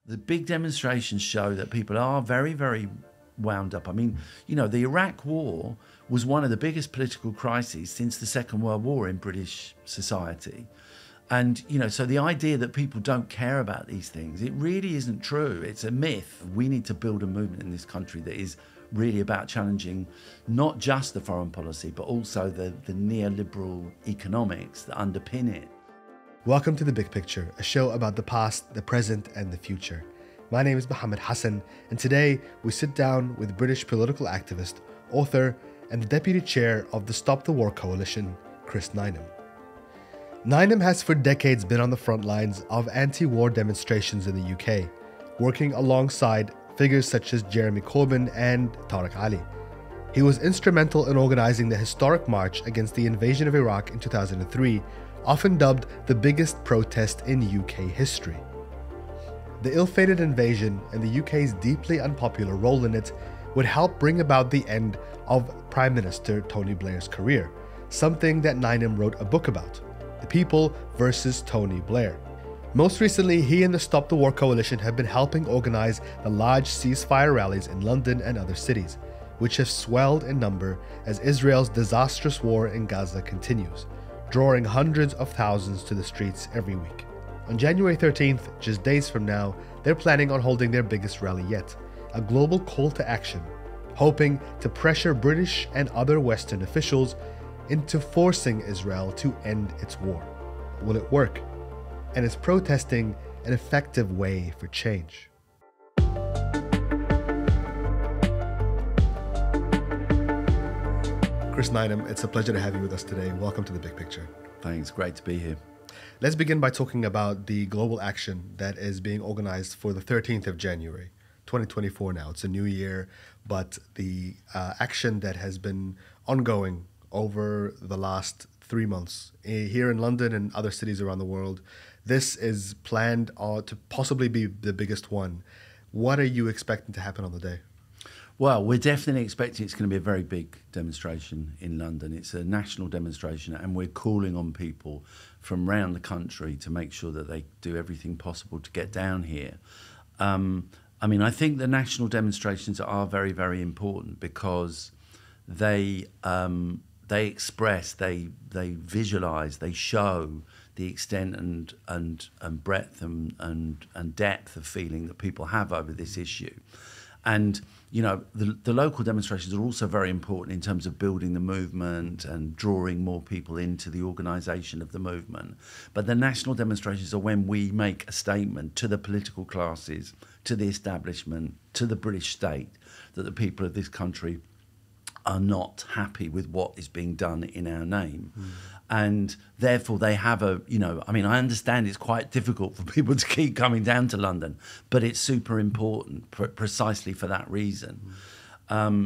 The big demonstrations show that people are very, very wound up. I mean, the Iraq War was one of the biggest political crises since the Second World War in British society. And, so the idea that people don't care about these things, it really isn't true. It's a myth. We need to build a movement in this country that is really about challenging not just the foreign policy, but also the neoliberal economics that underpin it. Welcome to The Big Picture, a show about the past, the present, and the future. My name is Mohammed Hassan, and today we sit down with British political activist, author, and the deputy chair of the Stop the War Coalition, Chris Nineham. Nineham has for decades been on the front lines of anti-war demonstrations in the UK, working alongside figures such as Jeremy Corbyn and Tariq Ali. He was instrumental in organising the historic march against the invasion of Iraq in 2003, often dubbed the biggest protest in UK history. The ill-fated invasion and the UK's deeply unpopular role in it would help bring about the end of Prime Minister Tony Blair's career, something that Nineham wrote a book about, The People versus Tony Blair. Most recently, he and the Stop the War Coalition have been helping organise the large ceasefire rallies in London and other cities, which have swelled in number as Israel's disastrous war in Gaza continues, drawing hundreds of thousands to the streets every week. On January 13th, just days from now, they're planning on holding their biggest rally yet, a global call to action, hoping to pressure British and other Western officials into forcing Israel to end its war. Will it work? And is protesting an effective way for change? Chris Nineham, it's a pleasure to have you with us today. Welcome to The Big Picture. Thanks, great to be here. Let's begin by talking about the global action that is being organized for the 13th of January, 2024 now. It's a new year, but the action that has been ongoing over the last 3 months here in London and other cities around the world, this is planned to possibly be the biggest one. What are you expecting to happen on the day? Well, we're definitely expecting it's going to be a very big demonstration in London. It's a national demonstration, and we're calling on people from around the country to make sure that they do everything possible to get down here. I think the national demonstrations are very, very important because they express, they visualise, they show the extent and breadth and depth of feeling that people have over this issue. And, the local demonstrations are also very important in terms of building the movement and drawing more people into the organisation of the movement. But the national demonstrations are when we make a statement to the political classes, to the establishment, to the British state, that the people of this country are not happy with what is being done in our name. And therefore they have I understand it's quite difficult for people to keep coming down to London, but it's super important precisely for that reason. I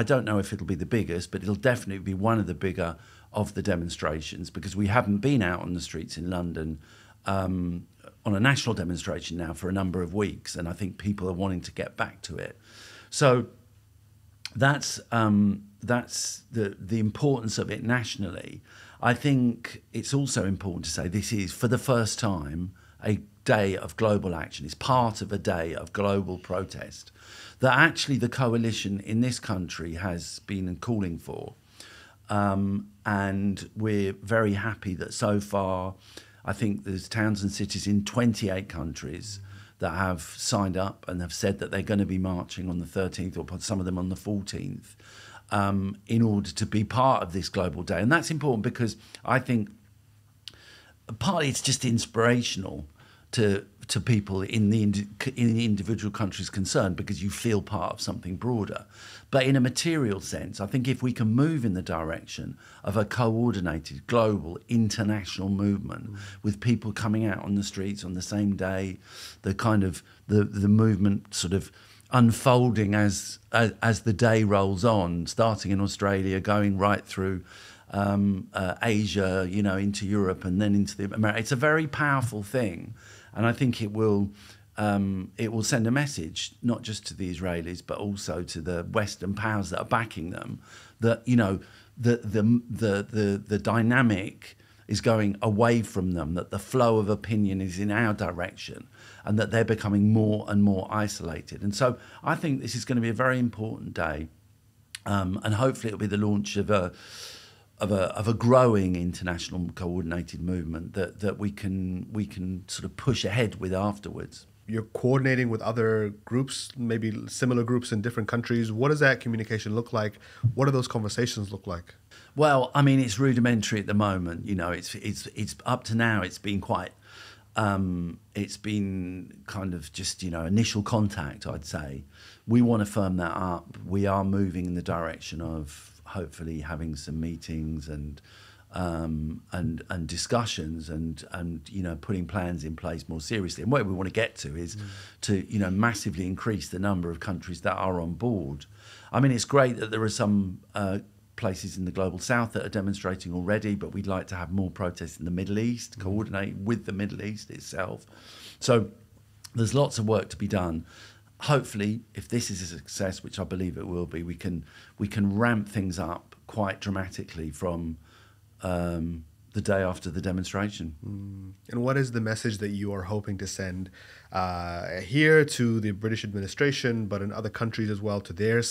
don't know if it'll be the biggest, but it'll definitely be one of the bigger of the demonstrations, because we haven't been out on the streets in London on a national demonstration now for a number of weeks, and I think people are wanting to get back to it. So that's the importance of it nationally. I think it's also important to say this is, for the first time, a day of global action. It's part of a day of global protest that actually the coalition in this country has been calling for. And we're very happy that so far, I think there's towns and cities in 28 countries that have signed up and have said that they're going to be marching on the 13th, or some of them on the 14th, in order to be part of this global day. And that's important because I think partly it's just inspirational to people in the individual countries concerned, because you feel part of something broader. But in a material sense, I think if we can move in the direction of a coordinated, global, international movement with people coming out on the streets on the same day, the kind of the movement sort of unfolding as the day rolls on, starting in Australia, going right through Asia, into Europe, and then into the America. It's a very powerful thing. And I think it will send a message, not just to the Israelis, but also to the Western powers that are backing them, that the dynamic is going away from them, that the flow of opinion is in our direction, and that they're becoming more and more isolated. And so I think this is going to be a very important day, and hopefully it'll be the launch of a growing international coordinated movement that we can sort of push ahead with afterwards. You're coordinating with other groups, maybe similar groups in different countries. What does that communication look like? What do those conversations look like? Well, I mean, it's rudimentary at the moment. You know, it's up to now. It's been quite. It's been kind of just, initial contact, I'd say. We want to firm that up. We are moving in the direction of hopefully having some meetings and discussions and putting plans in place more seriously. And where we want to get to is to massively increase the number of countries that are on board. I mean, it's great that there are some places in the global south that are demonstrating already, but we'd like to have more protests in the Middle East, coordinate with the Middle East itself. So there's lots of work to be done. Hopefully, if this is a success, which I believe it will be, we can ramp things up quite dramatically from the day after the demonstration. And what is the message that you are hoping to send here to the British administration, but in other countries as well, to their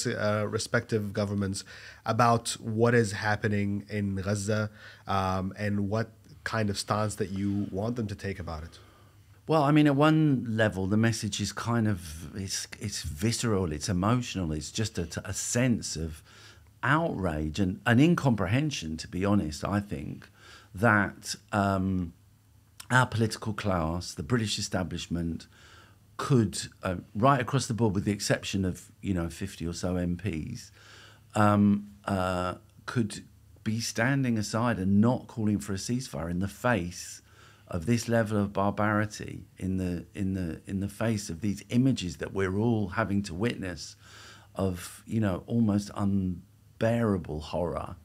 respective governments, about what is happening in Gaza, and what kind of stance that you want them to take about it? Well, I mean, at one level, the message is kind of, it's visceral, it's emotional, it's just a sense of outrage and incomprehension, to be honest, I think, that our political class, the British establishment, could, right across the board, with the exception of, 50 or so MPs, could be standing aside and not calling for a ceasefire in the face of this level of barbarity, in the face of these images that we're all having to witness of, almost unbearable horror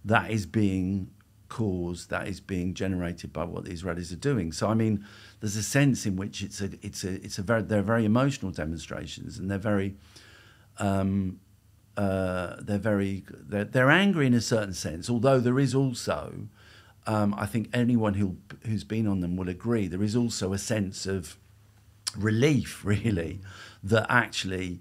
that is being caused, that is being generated by what the Israelis are doing. So I mean, there's a sense in which they're very emotional demonstrations, and they're angry in a certain sense. Although there is also, I think anyone who's been on them will agree, there is also a sense of relief, really, that actually,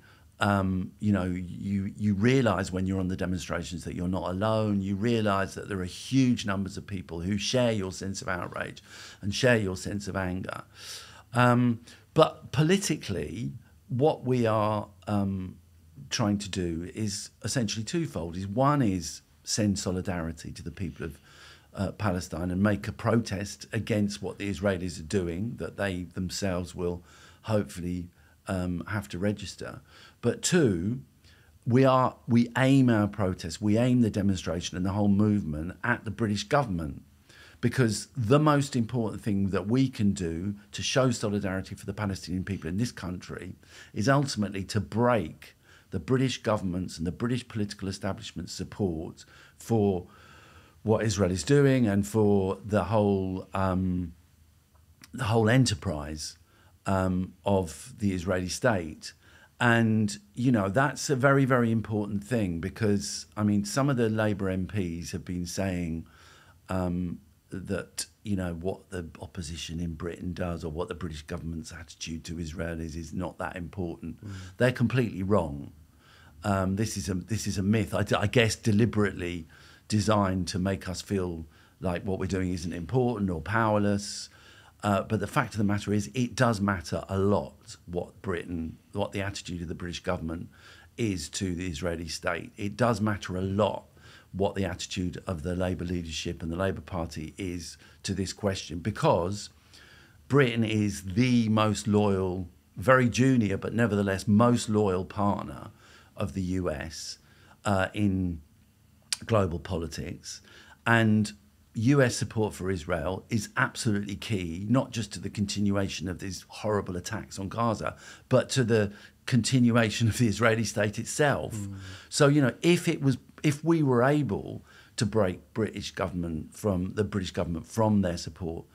you realise when you're on the demonstrations that you're not alone. You realise that there are huge numbers of people who share your sense of outrage and share your sense of anger. But politically, what we are trying to do is essentially twofold. One is send solidarity to the people of Palestine and make a protest against what the Israelis are doing, that they themselves will hopefully have to register. But two, we aim our protest, we aim the demonstration and the whole movement at the British government, because the most important thing that we can do to show solidarity for the Palestinian people in this country is ultimately to break the British government's and the British political establishment's support for what Israel is doing and for the whole enterprise of the Israeli state. And, that's a very, very important thing, because, I mean, some of the Labour MPs have been saying that, what the opposition in Britain does or what the British government's attitude to Israelis is not that important. They're completely wrong. This is a myth, I guess, deliberately designed to make us feel like what we're doing isn't important or powerless. But the fact of the matter is, it does matter a lot what the attitude of the British government is to the Israeli state. It does matter a lot what the attitude of the Labour leadership and the Labour Party is to this question, because Britain is the most loyal, very junior, but nevertheless most loyal partner of the US in global politics. And US support for Israel is absolutely key, not just to the continuation of these horrible attacks on Gaza, but to the continuation of the Israeli state itself. So, if we were able to break the British government from their support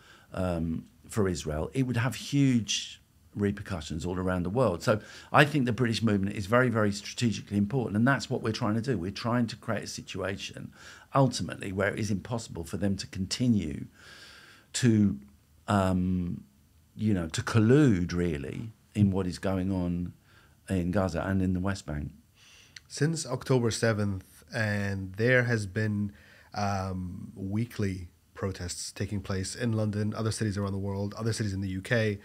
for Israel, it would have huge repercussions all around the world. So I think the British movement is very, very strategically important, and that's what we're trying to do. We're trying to create a situation, ultimately, where it is impossible for them to continue to, to collude, really, in what is going on in Gaza and in the West Bank. Since October 7th, and there has been weekly protests taking place in London, other cities around the world, other cities in the UK.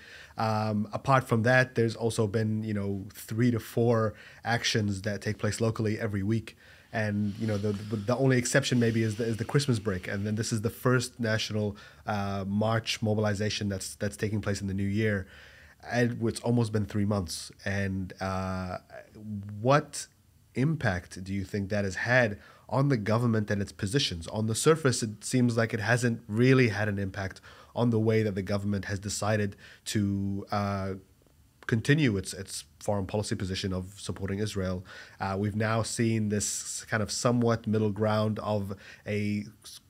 Apart from that, there's also been, 3 to 4 actions that take place locally every week. And, the only exception maybe is the Christmas break. And then this is the first national March mobilization that's taking place in the new year. And it's almost been 3 months. And what impact do you think that has had on the government and its positions? On the surface, it seems like it hasn't really had an impact on the way that the government has decided to continue its foreign policy position of supporting Israel. We've now seen this kind of somewhat middle ground of a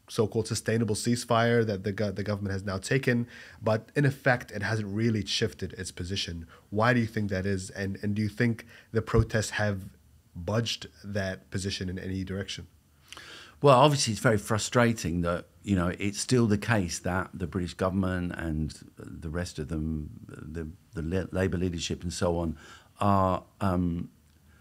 so-called sustainable ceasefire that the government has now taken, but in effect, it hasn't really shifted its position. Why do you think that is? And do you think the protests have budged that position in any direction? Well, obviously, it's very frustrating that, it's still the case that the British government and the rest of them, the Labour leadership and so on, are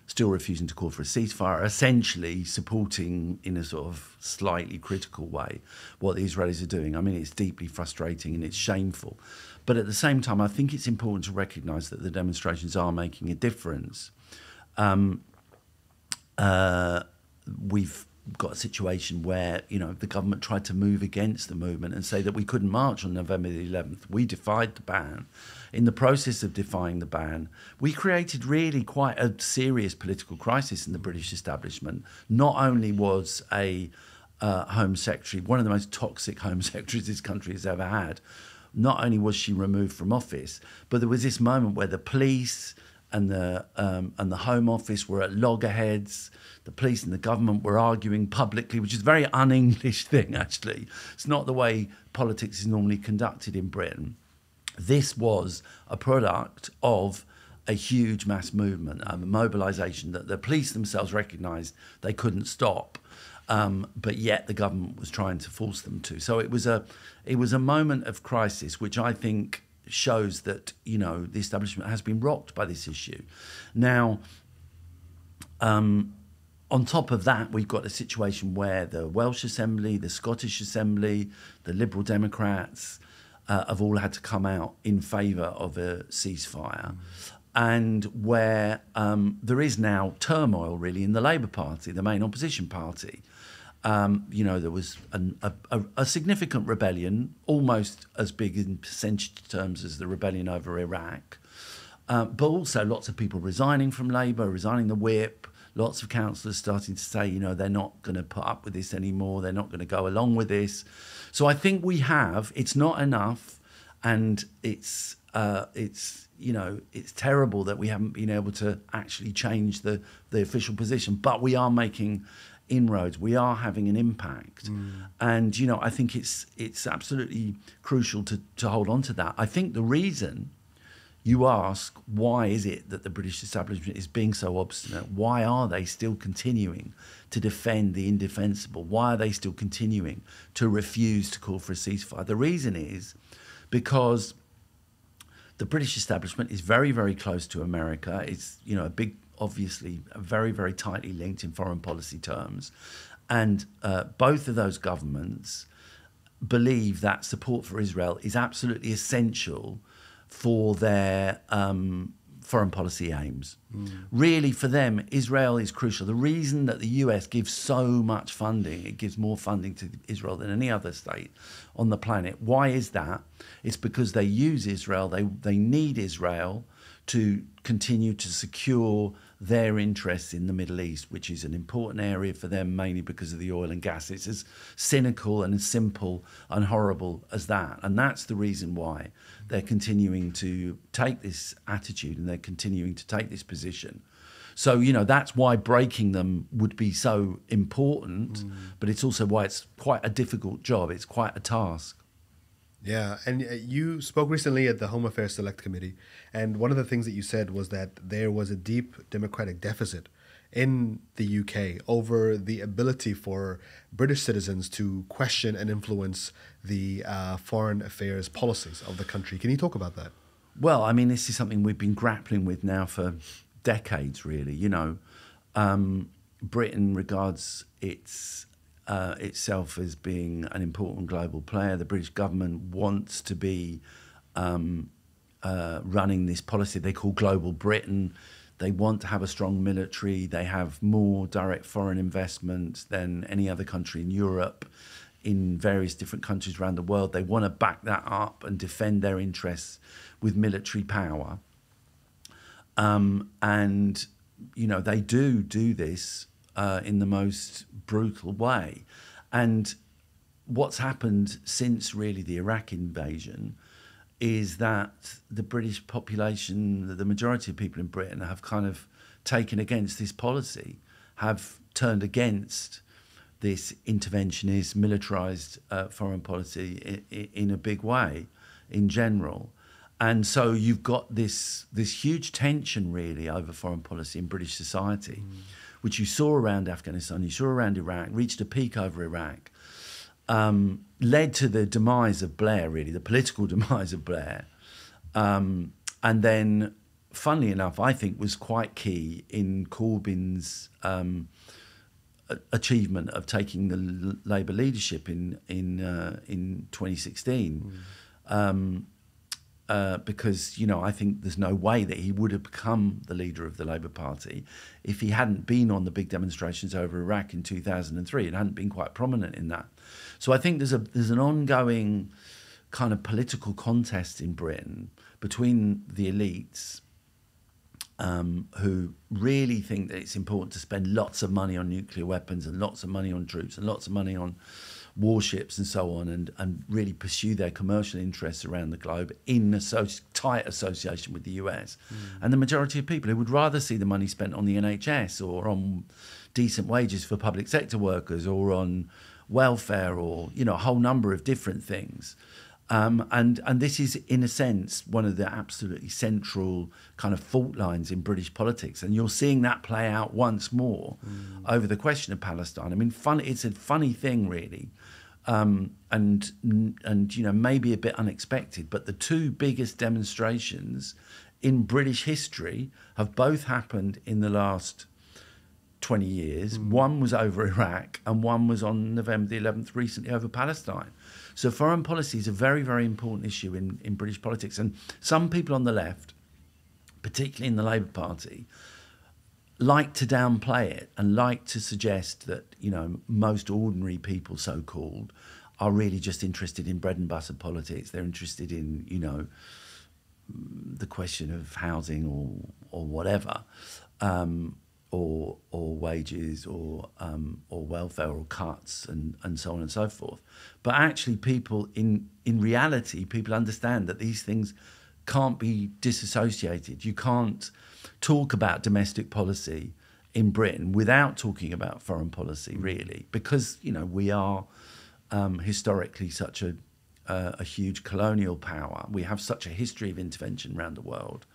still refusing to call for a ceasefire, essentially supporting, in a sort of slightly critical way, what the Israelis are doing. I mean, it's deeply frustrating and it's shameful. But at the same time, I think it's important to recognise that the demonstrations are making a difference. We've got a situation where, the government tried to move against the movement and say that we couldn't march on November the 11th. We defied the ban. In the process of defying the ban, we created really quite a serious political crisis in the British establishment. Not only was a Home Secretary, one of the most toxic Home Secretaries this country has ever had, not only was she removed from office, but there was this moment where the police and the Home Office were at loggerheads. The police and the government were arguing publicly, which is a very un-English thing, actually. It's not the way politics is normally conducted in Britain. This was a product of a huge mass movement, a mobilisation that the police themselves recognised they couldn't stop, but yet the government was trying to force them to. So it was a moment of crisis, which I think shows that, the establishment has been rocked by this issue. Now, on top of that, we've got a situation where the Welsh Assembly, the Scottish Assembly, the Liberal Democrats have all had to come out in favour of a ceasefire, and where there is now turmoil, really, in the Labour Party, the main opposition party. There was a significant rebellion, almost as big in percentage terms as the rebellion over Iraq, but also lots of people resigning from Labour, resigning the whip, lots of councillors starting to say, they're not going to put up with this anymore, they're not going to go along with this. So I think it's not enough, and it's terrible that we haven't been able to actually change the official position, but we are making inroads, we are having an impact. And I think it's absolutely crucial to hold on to that. I think the reason you ask, why is it that the British establishment is being so obstinate? Why are they still continuing to defend the indefensible? Why are they still continuing to refuse to call for a ceasefire? The reason is because the British establishment is very, very close to America. It's, obviously very, very tightly linked in foreign policy terms. And both of those governments believe that support for Israel is absolutely essential for their foreign policy aims. Really, for them, Israel is crucial. The reason that the US gives so much funding, it gives more funding to Israel than any other state on the planet. Why is that? It's because they use Israel, they need Israel to continue to secure their interests in the Middle East, which is an important area for them, mainly because of the oil and gas. It's as cynical and as simple and horrible as that. And that's the reason why they're continuing to take this attitude and they're continuing to take this position. So, that's why breaking them would be so important, but it's also why it's quite a difficult job. It's quite a task. Yeah, and you spoke recently at the Home Affairs Select Committee, and one of the things that you said was that there was a deep democratic deficit in the UK over the ability for British citizens to question and influence the foreign affairs policies of the country. Can you talk about that? Well, I mean, this is something we've been grappling with now for decades, really. Britain regards itself as being an important global player. The British government wants to be running this policy they call Global Britain. They want to have a strong military. They have more direct foreign investment than any other country in Europe, in various different countries around the world. They want to back that up and defend their interests with military power. And, they do this in the most brutal way. And what's happened since really the Iraq invasion is that the British population, the majority of people in Britain, have kind of taken against this policy, have turned against this interventionist, militarised foreign policy in a big way in general. And so you've got this huge tension really over foreign policy in British society, which you saw around Afghanistan, you saw around Iraq, reached a peak over Iraq, led to the demise of Blair, really, the political demise of Blair. And then, funnily enough, I think was quite key in Corbyn's achievement of taking the Labour leadership in 2016. Because, I think there's no way that he would have become the leader of the Labour Party if he hadn't been on the big demonstrations over Iraq in 2003 and hadn't been quite prominent in that. So I think there's an ongoing kind of political contest in Britain between the elites who really think that it's important to spend lots of money on nuclear weapons and lots of money on troops and lots of money on warships and so on, and really pursue their commercial interests around the globe in a tight association with the US. And the majority of people who would rather see the money spent on the NHS or on decent wages for public sector workers or on welfare or, a whole number of different things. And this is, in a sense, one of the absolutely central kind of fault lines in British politics. And you're seeing that play out once more over the question of Palestine. I mean, it's a funny thing, really, and maybe a bit unexpected. But the two biggest demonstrations in British history have both happened in the last 20 years. One was over Iraq and one was on November the 11th recently over Palestine. So foreign policy is a very, very important issue in British politics. And some people on the left, particularly in the Labour Party, like to downplay it and like to suggest that, most ordinary people, so-called, are really just interested in bread and butter politics. They're interested in, the question of housing or whatever. Or wages or welfare or cuts and so on and so forth. But actually people, in reality, people understand that these things can't be disassociated. You can't talk about domestic policy in Britain without talking about foreign policy, really, because, we are historically such a huge colonial power. We have such a history of intervention around the world.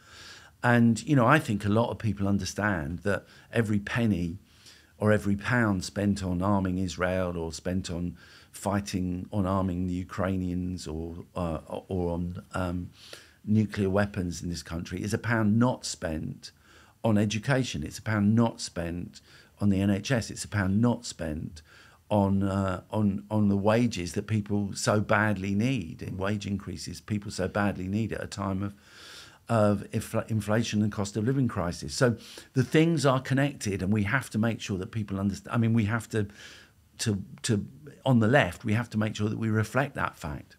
And, I think a lot of people understand that every penny or every pound spent on arming Israel or spent on arming the Ukrainians or on nuclear weapons in this country is a pound not spent on education. It's a pound not spent on the NHS. It's a pound not spent on the wages that people so badly need, in wage increases people so badly need at a time of inflation and cost of living crisis. So the things are connected, and we have to make sure that people understand. I mean, we have to on the left, we have to make sure that we reflect that fact.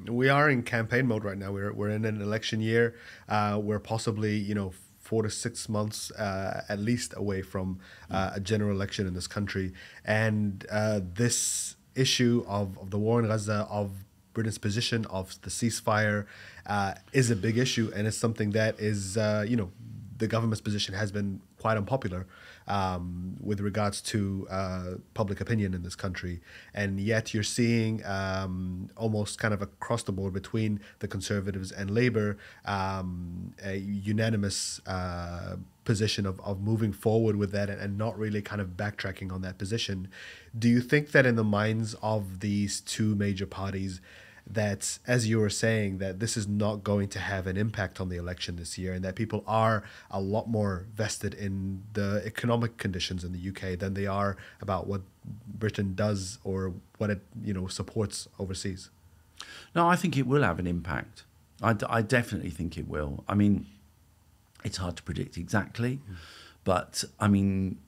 We are in campaign mode right now. We're in an election year. We're possibly 4 to 6 months at least away from a general election in this country, and this issue of the war in Gaza, of Britain's position, of the ceasefire, is a big issue, and it's something that is, the government's position has been quite unpopular with regards to public opinion in this country. And yet you're seeing almost kind of across the board between the Conservatives and Labour a unanimous position of moving forward with that and not really kind of backtracking on that position. Do you think that in the minds of these two major parties, that, as you were saying, that this is not going to have an impact on the election this year, and that people are a lot more vested in the economic conditions in the UK than they are about what Britain does or what it supports overseas? No, I think it will have an impact. I definitely think it will. I mean, it's hard to predict exactly, but I mean,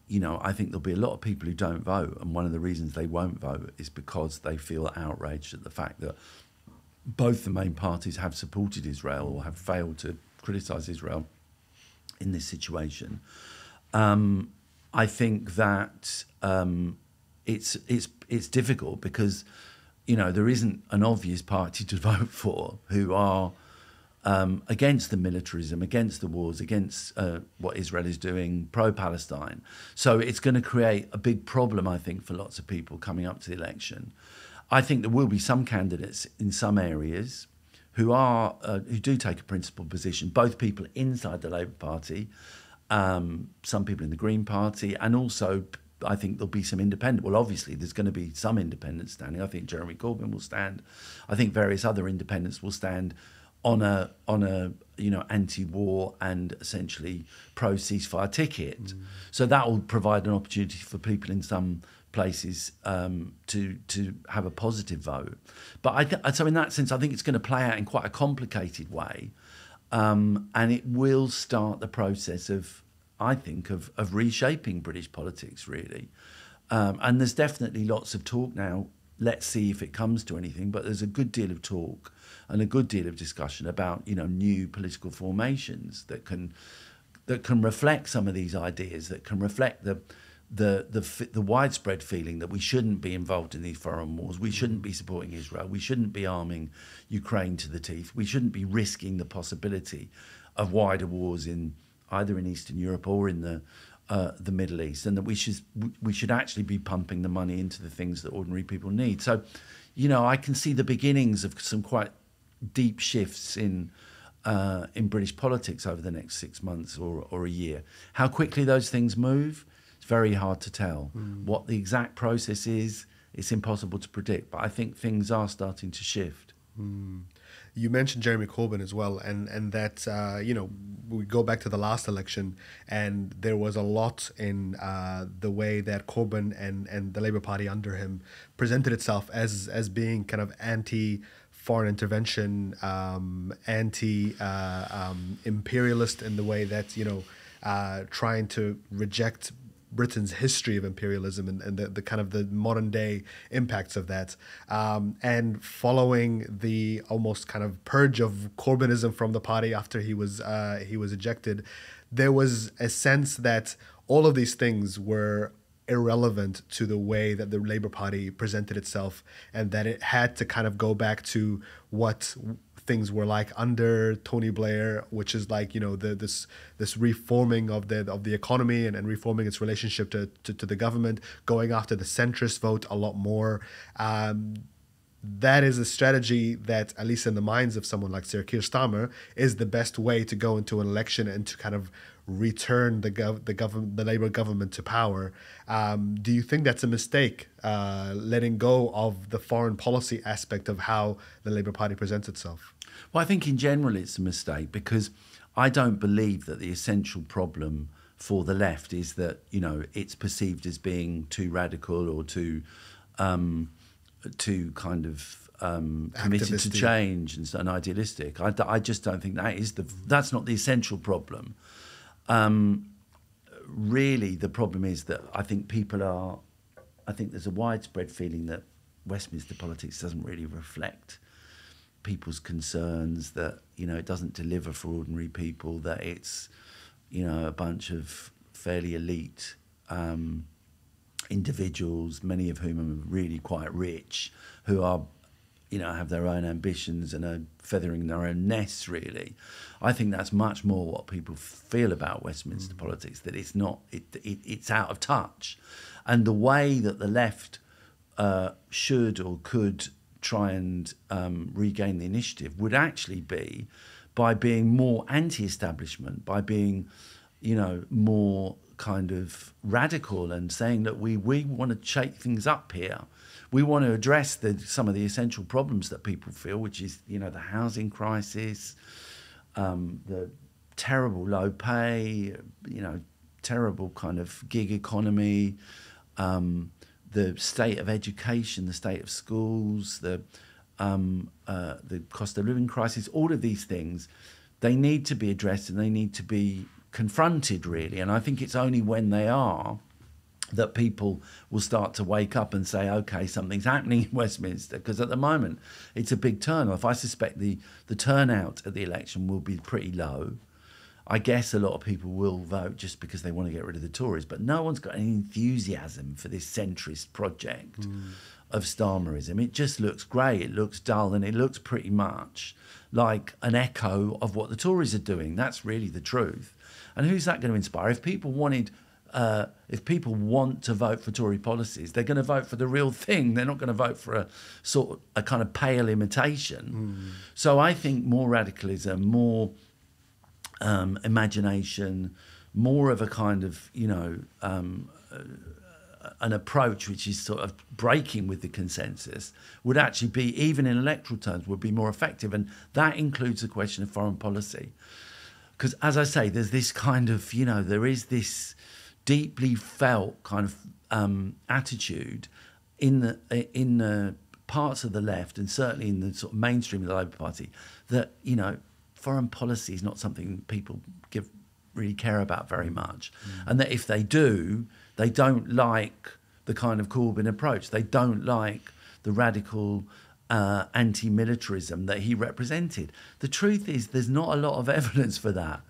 I think there'll be a lot of people who don't vote, and one of the reasons they won't vote is because they feel outraged at the fact that both the main parties have supported Israel or have failed to criticise Israel in this situation. I think that it's difficult because there isn't an obvious party to vote for who are against the militarism, against the wars, against what Israel is doing, pro-Palestine. So it's going to create a big problem, I think, for lots of people coming up to the election. I think there will be some candidates in some areas who do take a principled position, both people inside the Labour Party, some people in the Green Party, and also I think there'll be some independent. Well, obviously, there's going to be some independents standing. I think Jeremy Corbyn will stand. I think various other independents will stand on a anti-war and essentially pro-ceasefire ticket. So that will provide an opportunity for people in some places to have a positive vote. But so in that sense, I think it's going to play out in quite a complicated way, and it will start the process of reshaping British politics, really. And there's definitely lots of talk now. Let's see if it comes to anything, but there's a good deal of talk and a good deal of discussion about new political formations that can reflect some of these ideas, that can reflect the widespread feeling that we shouldn't be involved in these foreign wars, we shouldn't be supporting Israel, we shouldn't be arming Ukraine to the teeth, we shouldn't be risking the possibility of wider wars either in Eastern Europe or in the Middle East, and that we should actually be pumping the money into the things that ordinary people need. So, I can see the beginnings of some quite deep shifts in British politics over the next 6 months or a year. How quickly those things move, it's very hard to tell. What the exact process is, it's impossible to predict. But I think things are starting to shift. You mentioned Jeremy Corbyn as well, and that, we go back to the last election, and there was a lot in the way that Corbyn and the Labour Party under him presented itself as being kind of anti-foreign intervention, anti-imperialist in the way that, trying to reject Britain's history of imperialism and the kind of the modern day impacts of that, and following the almost kind of purge of Corbynism from the party after he was ejected, there was a sense that all of these things were irrelevant to the way that the Labour Party presented itself, and that it had to kind of go back to what things were like under Tony Blair, which is like this reforming of the economy and reforming its relationship to the government, going after the centrist vote a lot more. That is a strategy that, at least in the minds of someone like Sir Keir Starmer, is the best way to go into an election and to kind of return the Labour government to power. Do you think that's a mistake, letting go of the foreign policy aspect of how the Labour Party presents itself? Well, I think in general it's a mistake, because I don't believe that the essential problem for the left is that it's perceived as being too radical or too kind of committed to change and idealistic. I just don't think that's not the essential problem. Really, the problem is that I think there's a widespread feeling that Westminster politics doesn't really reflect people's concerns, that it doesn't deliver for ordinary people, that it's a bunch of fairly elite individuals, many of whom are really quite rich, who are have their own ambitions and are feathering their own nests, really. I think that's much more what people feel about Westminster politics, that it's not, it's out of touch. And the way that the left should or could try and regain the initiative would actually be by being more anti-establishment, by being, more kind of radical and saying that we want to shake things up here. We want to address some of the essential problems that people feel, which is, the housing crisis, the terrible low pay, terrible kind of gig economy, the state of education, the state of schools, the cost of living crisis. All of these things, they need to be addressed and they need to be confronted, really. And I think it's only when they are that people will start to wake up and say, okay, something's happening in Westminster, because at the moment it's a big turnoff. I suspect the turnout at the election will be pretty low. I guess a lot of people will vote just because they want to get rid of the Tories, but no one's got any enthusiasm for this centrist project of Starmerism. It just looks grey, it looks dull, and it looks pretty much like an echo of what the Tories are doing. That's really the truth. And who's that going to inspire? If people want to vote for Tory policies, they're going to vote for the real thing. They're not going to vote for a kind of pale imitation. So I think more radicalism, more imagination, more of a kind of, an approach which is sort of breaking with the consensus would actually be, even in electoral terms, would be more effective. And that includes the question of foreign policy. Because, as I say, there's this kind of, there is this deeply felt kind of attitude in the parts of the left, and certainly in the sort of mainstream of the Labour Party, that, foreign policy is not something people really care about very much. And that if they do, they don't like the kind of Corbyn approach. They don't like the radical anti-militarism that he represented. The truth is, there's not a lot of evidence for that.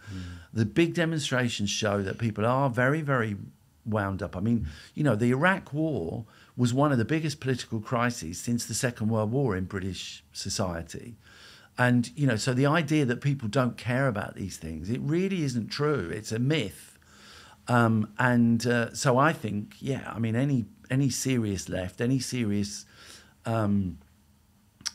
The big demonstrations show that people are very, very wound up. I mean, the Iraq War was one of the biggest political crises since the Second World War in British society. And, so the idea that people don't care about these things, it really isn't true. It's a myth. So I think, any serious left, any serious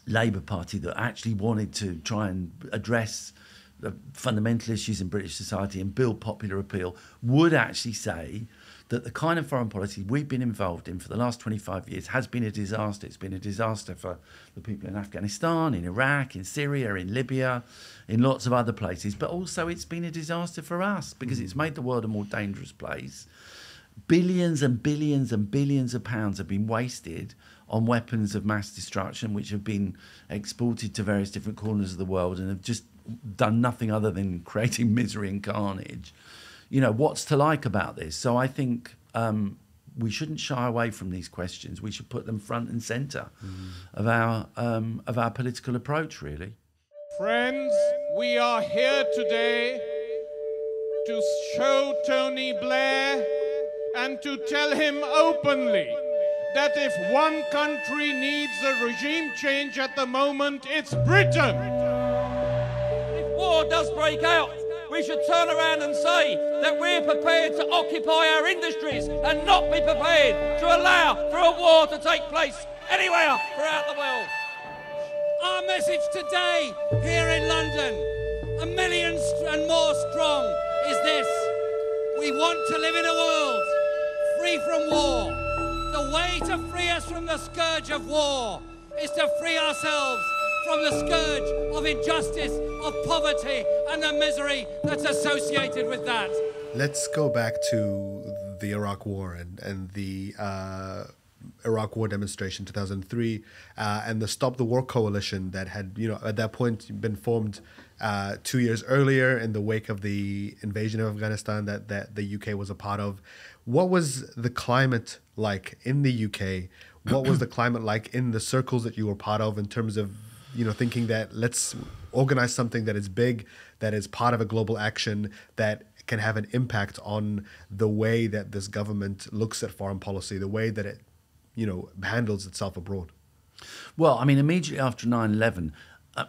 Labour Party that actually wanted to try and address the fundamental issues in British society and build popular appeal would actually say that the kind of foreign policy we've been involved in for the last 25 years has been a disaster. It's been a disaster for the people in Afghanistan, in Iraq, in Syria, in Libya, in lots of other places. But also it's been a disaster for us because it's made the world a more dangerous place. Billions and billions and billions of pounds have been wasted on weapons of mass destruction, which have been exported to various different corners of the world and have just done nothing other than creating misery and carnage. What's to like about this? So I think we shouldn't shy away from these questions. We should put them front and centre of our political approach, really. Friends, we are here today to show Tony Blair and to tell him openly that if one country needs a regime change at the moment, it's Britain. If war does break out, we should turn around and say that we're prepared to occupy our industries and not be prepared to allow for a war to take place anywhere throughout the world. Our message today here in London, 1 million and more strong, is this: we want to live in a world free from war. The way to free us from the scourge of war is to free ourselves from the scourge of injustice, of poverty, and the misery that's associated with that. Let's go back to the Iraq War and the Iraq War demonstration 2003 and the Stop the War coalition that had, at that point been formed 2 years earlier in the wake of the invasion of Afghanistan that the UK was a part of. What was the climate like in the UK? What was the climate like in the circles that you were part of in terms of, thinking that let's organize something that is big, that is part of a global action, that can have an impact on the way that this government looks at foreign policy, the way that it, handles itself abroad? Well, I mean, immediately after 9/11,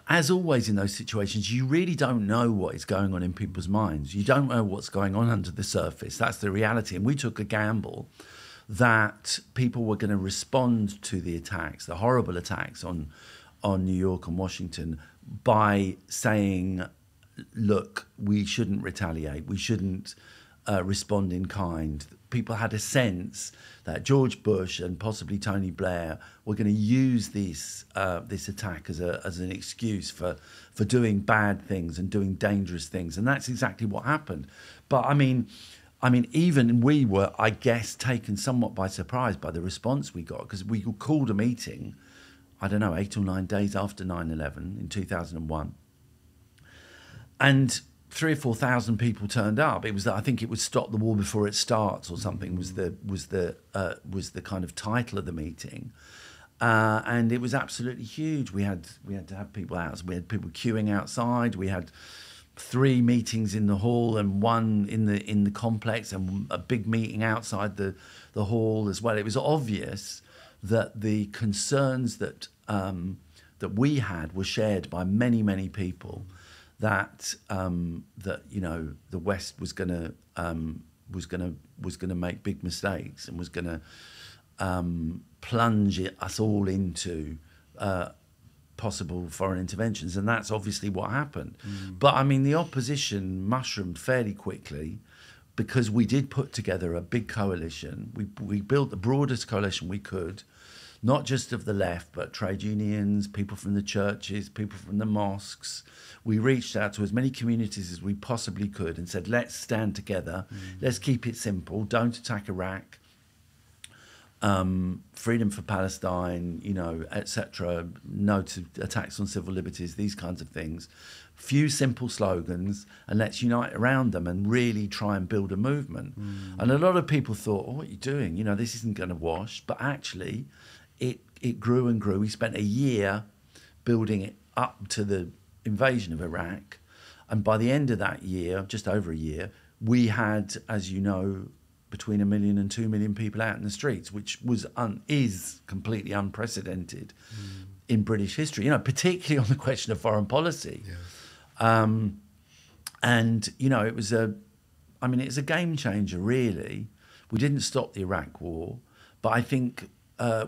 as always in those situations, you really don't know what is going on in people's minds. You don't know what's going on under the surface. That's the reality. And we took a gamble that people were going to respond to the attacks, the horrible attacks on New York and Washington, by saying, look, we shouldn't retaliate. We shouldn't respond in kind. People had a sense that George Bush and possibly Tony Blair were going to use this attack as an excuse for doing bad things and doing dangerous things, and that's exactly what happened. But I mean, even we were, I guess, taken somewhat by surprise by the response we got, because we called a meeting, I don't know, 8 or 9 days after 9/11 in 2001, and 3,000 or 4,000 people turned up. It was I think it was "Stop the War Before It Starts" or something was the kind of title of the meeting, and it was absolutely huge. We had to have people out. We had people queuing outside. We had 3 meetings in the hall and 1 in the complex, and a big meeting outside the hall as well. It was obvious that the concerns that we had were shared by many people. That you know, the West was going to make big mistakes and was going to plunge us all into possible foreign interventions, and that's obviously what happened. But I mean, the opposition mushroomed fairly quickly, because we did put together a big coalition. We built the broadest coalition we could, not just of the left, but trade unions, people from the churches, people from the mosques. We reached out to as many communities as we possibly could and said, let's stand together, let's keep it simple, don't attack Iraq, freedom for Palestine, you know, etc., no to attacks on civil liberties, these kinds of things. Few simple slogans, and let's unite around them and really try and build a movement. And a lot of people thought, oh, what are you doing? You know, this isn't going to wash. But actually, it grew and grew. We spent a year building it up to the invasion of Iraq, and by the end of that year, just over a year, we had, as you know, between 1 million and 2 million people out in the streets, which is completely unprecedented in British history. You know, particularly on the question of foreign policy. Yeah. And you know, it was a game changer, really. We didn't stop the Iraq War, but I think the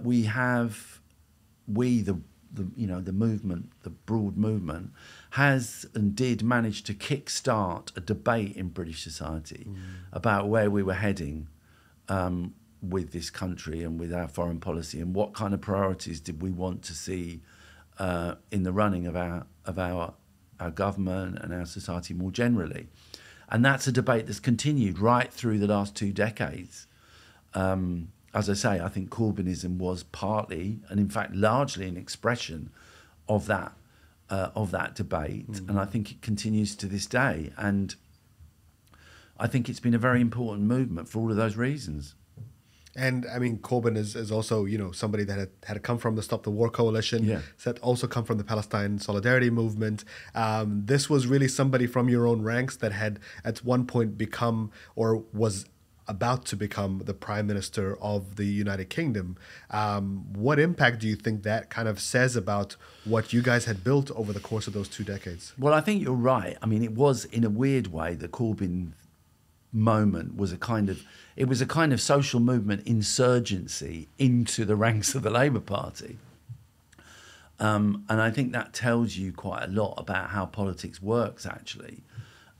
movement, the broad movement, has and did manage to kickstart a debate in British society about where we were heading with this country and with our foreign policy, and what kind of priorities did we want to see in the running of our government and our society more generally. And that's a debate that's continued right through the last 2 decades. As I say, I think Corbynism was partly, and in fact largely, an expression of that debate, and I think it continues to this day. And I think it's been a very important movement for all of those reasons. And I mean, Corbyn is also, you know, somebody that had come from the Stop the War Coalition, that also come from the Palestine Solidarity Movement. This was really somebody from your own ranks that had at one point become, or was about to become, the Prime Minister of the United Kingdom. What impact do you think that kind of says about what you guys had built over the course of those 2 decades? Well, I think you're right. I mean, it was, in a weird way, the Corbyn moment was a kind of social movement insurgency into the ranks of the Labour Party. And I think that tells you quite a lot about how politics works, actually.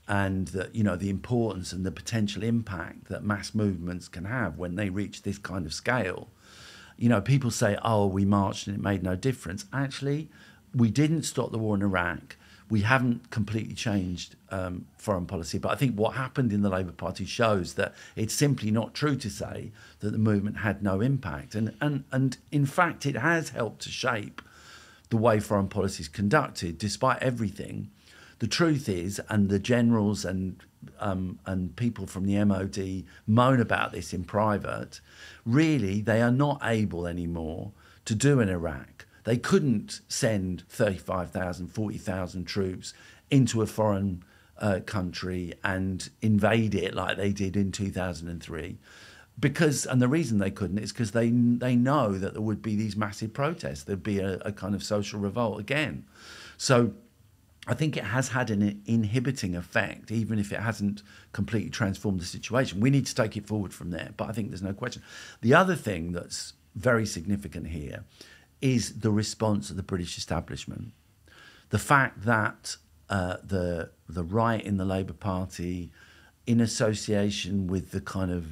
And that, you know, the importance and the potential impact that mass movements can have when they reach this kind of scale. You know, people say, oh, we marched and it made no difference. Actually, we didn't stop the war in Iraq. We haven't completely changed foreign policy. But I think what happened in the Labour Party shows that it's simply not true to say that the movement had no impact. And in fact, it has helped to shape the way foreign policy is conducted, despite everything. The truth is, and the generals and people from the MOD moan about this in private, really they are not able anymore to do in Iraq. They couldn't send 35,000, 40,000 troops into a foreign country and invade it like they did in 2003. and the reason they couldn't is because they know that there would be these massive protests. There'd be a kind of social revolt again. So I think it has had an inhibiting effect, even if it hasn't completely transformed the situation. We need to take it forward from there, but I think there's no question. The other thing that's very significant here is the response of the British establishment. The fact that the right in the Labour Party, in association with the kind of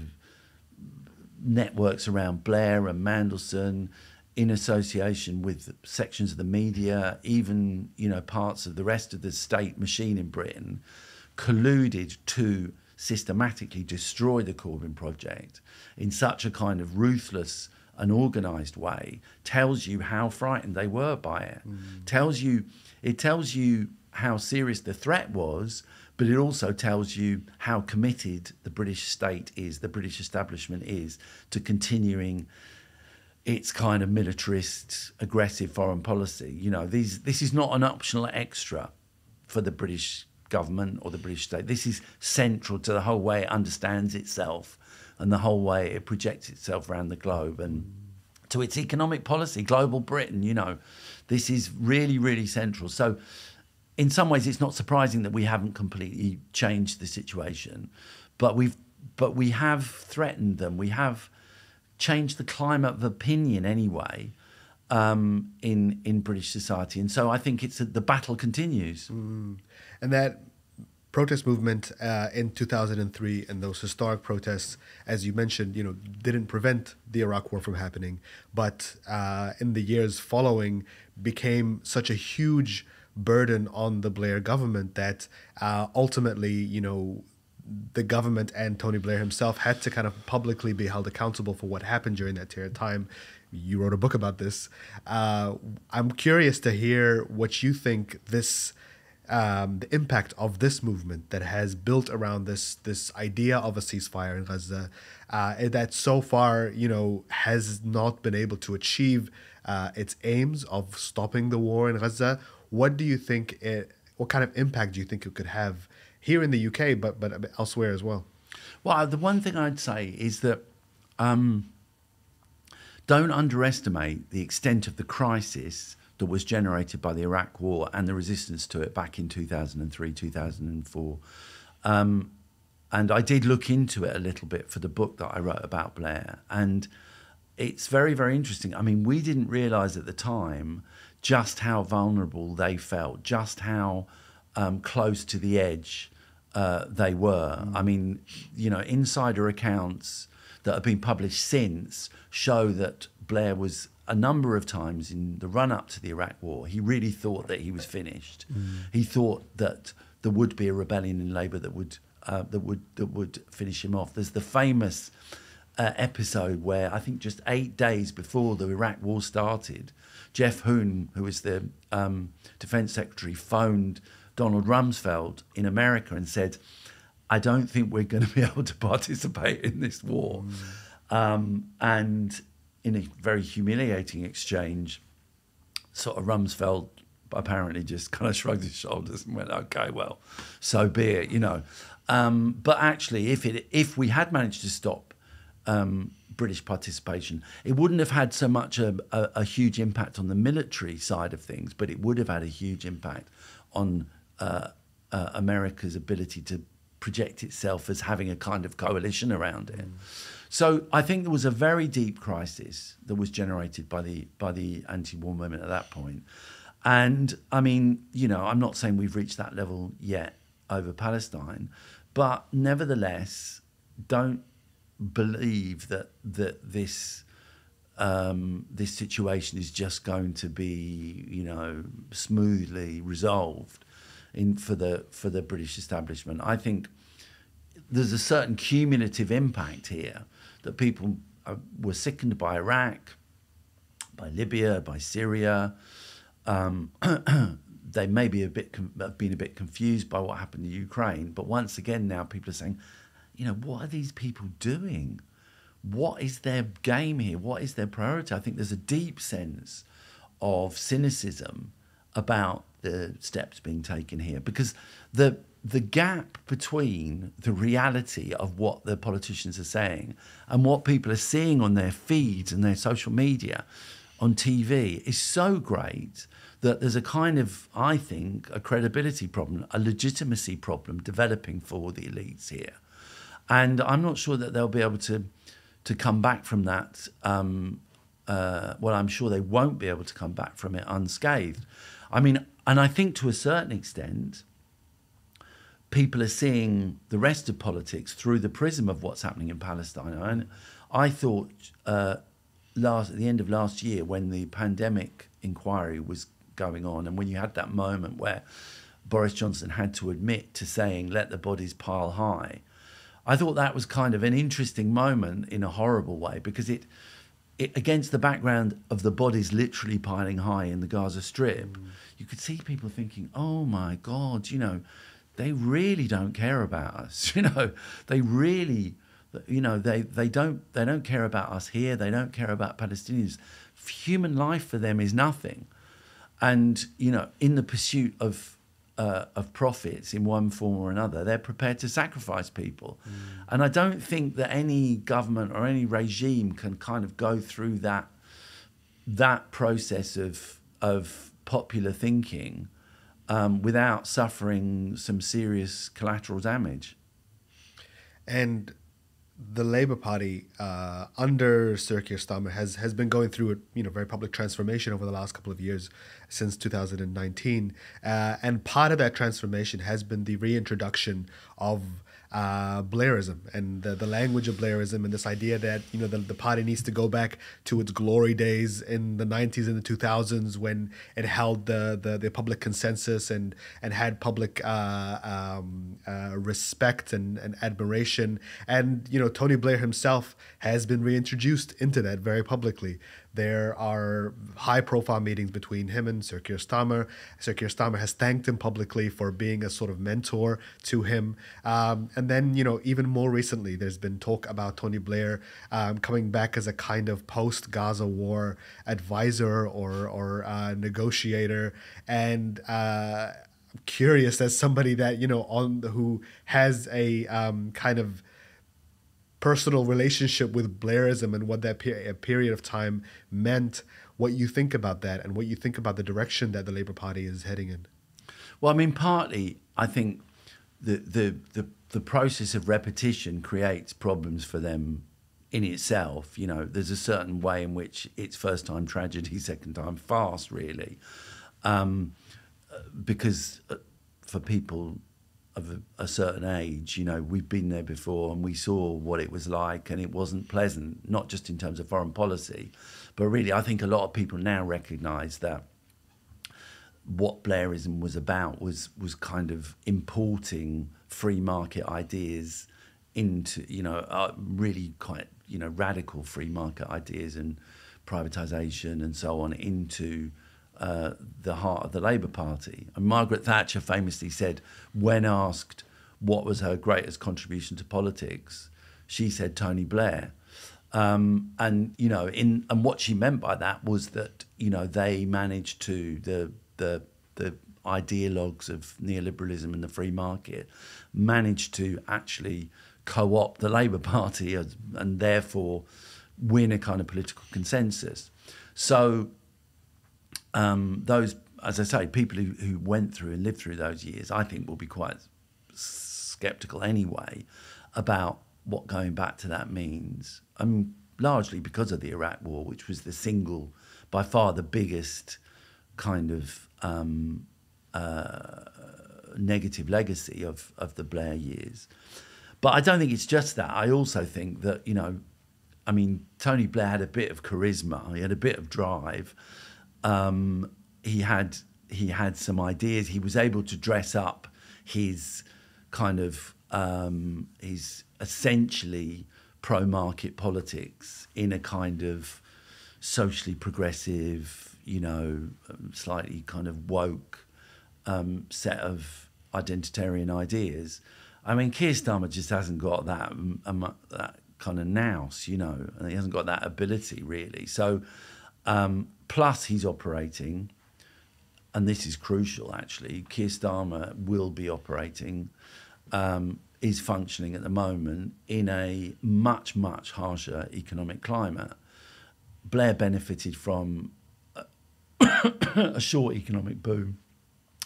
networks around Blair and Mandelson, in association with sections of the media, even, you know, parts of the rest of the state machine in Britain, colluded to systematically destroy the Corbyn project in such a kind of ruthless and organised way, tells you how frightened they were by it. It tells you how serious the threat was, but it also tells you how committed the British state is, the British establishment is, to continuing its kind of militarist, aggressive foreign policy. You know, this is not an optional extra for the British government or the British state. This is central to the whole way it understands itself and the whole way it projects itself around the globe and to its economic policy, global Britain, you know. This is really, really central. So in some ways, it's not surprising that we haven't completely changed the situation, but we have threatened them. We have changed the climate of opinion anyway in British society, and so I think the battle continues. And that protest movement in 2003 and those historic protests, as you mentioned, you know, didn't prevent the Iraq War from happening, but in the years following became such a huge burden on the Blair government that ultimately, you know, the government and Tony Blair himself had to kind of publicly be held accountable for what happened during that period of time. You wrote a book about this. I'm curious to hear what you think the impact of this movement that has built around this idea of a ceasefire in Gaza, that so far, you know, has not been able to achieve its aims of stopping the war in Gaza. What do you think? What kind of impact do you think it could have here in the UK, but elsewhere as well? Well, the one thing I'd say is that don't underestimate the extent of the crisis that was generated by the Iraq War and the resistance to it back in 2003, 2004. And I did look into it a little bit for the book that I wrote about Blair. And it's very, very interesting. I mean, we didn't realise at the time just how vulnerable they felt, just how close to the edge they were. I mean, you know, insider accounts that have been published since show that Blair was a number of times in the run-up to the Iraq War, he really thought that he was finished. He thought that there would be a rebellion in Labour that would finish him off. There's the famous episode where I think just 8 days before the Iraq War started, Jeff Hoon, who was the Defence Secretary, phoned Donald Rumsfeld in America and said, I don't think we're going to be able to participate in this war. And in a very humiliating exchange, sort of Rumsfeld apparently just kind of shrugged his shoulders and went, okay, well, so be it, you know. But actually, if we had managed to stop British participation, it wouldn't have had so much a huge impact on the military side of things, but it would have had a huge impact on America's ability to project itself as having a kind of coalition around it. So I think there was a very deep crisis that was generated by the anti-war movement at that point. And I mean, you know, I'm not saying we've reached that level yet over Palestine, but nevertheless, don't believe that this situation is just going to be, you know, smoothly resolved for the British establishment. I think there's a certain cumulative impact here that people were sickened by Iraq, by Libya, by Syria. They may be have been a bit confused by what happened in Ukraine, but once again now people are saying, you know, what are these people doing? What is their game here? What is their priority? I think there's a deep sense of cynicism about the steps being taken here, because the gap between the reality of what the politicians are saying and what people are seeing on their feeds and their social media on TV is so great that there's a kind of, I think, a credibility problem, a legitimacy problem developing for the elites here. And I'm not sure that they'll be able to come back from that. Well, I'm sure they won't be able to come back from it unscathed. I mean, and I think to a certain extent, people are seeing the rest of politics through the prism of what's happening in Palestine. And I thought at the end of last year, when the pandemic inquiry was going on, and when you had that moment where Boris Johnson had to admit to saying, let the bodies pile high, I thought that was kind of an interesting moment in a horrible way, because it against the background of the bodies literally piling high in the Gaza Strip, you could see people thinking, oh my God, you know, they really don't care about us. You know, they really, you know, they don't care about us here. They don't care about Palestinians. Human life for them is nothing. And, you know, in the pursuit of profits in one form or another, they're prepared to sacrifice people. And I don't think that any government or any regime can kind of go through that process of popular thinking without suffering some serious collateral damage. And the Labour Party under Sir Keir Starmer has been going through a very public transformation over the last couple of years, since 2019, and part of that transformation has been the reintroduction of Blairism and the language of Blairism, and this idea that the party needs to go back to its glory days in the 90s and the 2000s, when it held the public consensus and had public respect and admiration. And Tony Blair himself has been reintroduced into that very publicly. There are high-profile meetings between him and Sir Keir Starmer. Sir Keir Starmer has thanked him publicly for being a sort of mentor to him. And then, even more recently, there's been talk about Tony Blair coming back as a kind of post-Gaza war advisor or negotiator. And I'm curious, as somebody that, who has a kind of personal relationship with Blairism and what that period of time meant, what you think about that and what you think about the direction that the Labour Party is heading in. Well, I mean, partly I think the process of repetition creates problems for them in itself. There's a certain way in which it's first time tragedy, second time farce, really, because for people of a certain age, we've been there before and we saw what it was like, and it wasn't pleasant, not just in terms of foreign policy, but really I think a lot of people now recognise that what Blairism was about was kind of importing free market ideas into, really quite, radical free market ideas and privatisation and so on into the heart of the Labour Party. And Margaret Thatcher famously said, when asked what was her greatest contribution to politics, she said Tony Blair. And what she meant by that was that they managed to the ideologues of neoliberalism and the free market managed to actually co-opt the Labour Party and therefore win a kind of political consensus. So those, as I say, people who went through and lived through those years, I think will be quite sceptical anyway about what going back to that means. Largely because of the Iraq War, which was the single, by far the biggest kind of negative legacy of the Blair years. But I don't think it's just that. I also think that, Tony Blair had a bit of charisma. He had a bit of drive. He had some ideas. He was able to dress up his kind of his essentially pro-market politics in a kind of socially progressive, slightly kind of woke set of identitarian ideas. I mean, Keir Starmer just hasn't got that kind of nous, and he hasn't got that ability really. So. Plus, he's operating and this is crucial actually, Keir Starmer will be operating, is functioning at the moment in a much, much harsher economic climate. Blair benefited from a short economic boom,